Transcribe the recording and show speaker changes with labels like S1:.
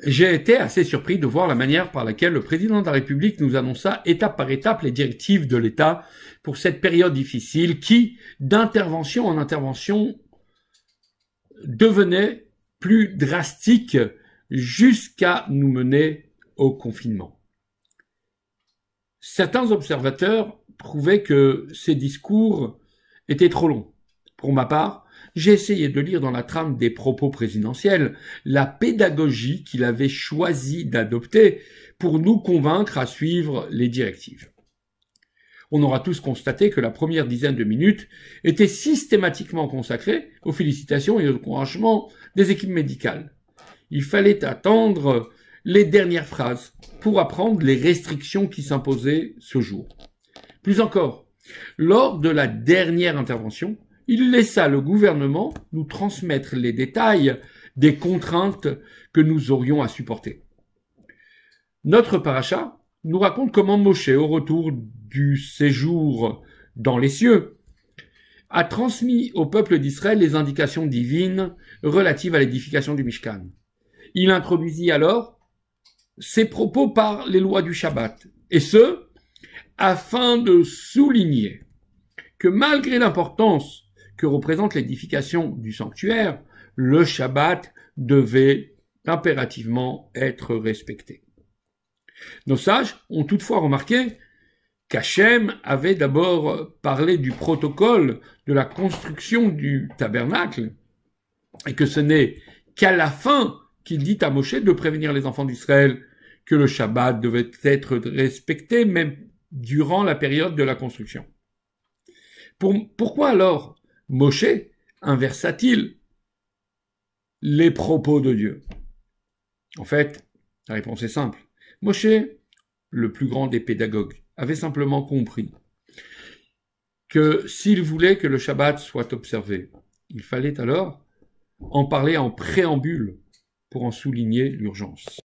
S1: j'ai été assez surpris de voir la manière par laquelle le président de la République nous annonça étape par étape les directives de l'État pour cette période difficile qui, d'intervention en intervention, devenait plus drastique jusqu'à nous mener au confinement. Certains observateurs trouvaient que ces discours étaient trop longs. Pour ma part, j'ai essayé de lire dans la trame des propos présidentiels la pédagogie qu'il avait choisi d'adopter pour nous convaincre à suivre les directives. On aura tous constaté que la première dizaine de minutes était systématiquement consacrée aux félicitations et aux encouragements des équipes médicales. Il fallait attendre les dernières phrases pour apprendre les restrictions qui s'imposaient ce jour. Plus encore, lors de la dernière intervention, il laissa le gouvernement nous transmettre les détails des contraintes que nous aurions à supporter. Notre paracha nous raconte comment Moshe, au retour du séjour dans les cieux, a transmis au peuple d'Israël les indications divines relatives à l'édification du Mishkan. Il introduisit alors ses propos par les lois du Shabbat, et ce, afin de souligner que malgré l'importance que représente l'édification du sanctuaire, le Shabbat devait impérativement être respecté. Nos sages ont toutefois remarqué qu'Hachem avait d'abord parlé du protocole de la construction du tabernacle et que ce n'est qu'à la fin qu'il dit à Moshe de prévenir les enfants d'Israël que le Shabbat devait être respecté même durant la période de la construction. Pourquoi alors Moshe inversa-t-il les propos de Dieu? En fait, la réponse est simple. Moshe, le plus grand des pédagogues, avait simplement compris que s'il voulait que le Shabbat soit observé, il fallait alors en parler en préambule pour en souligner l'urgence.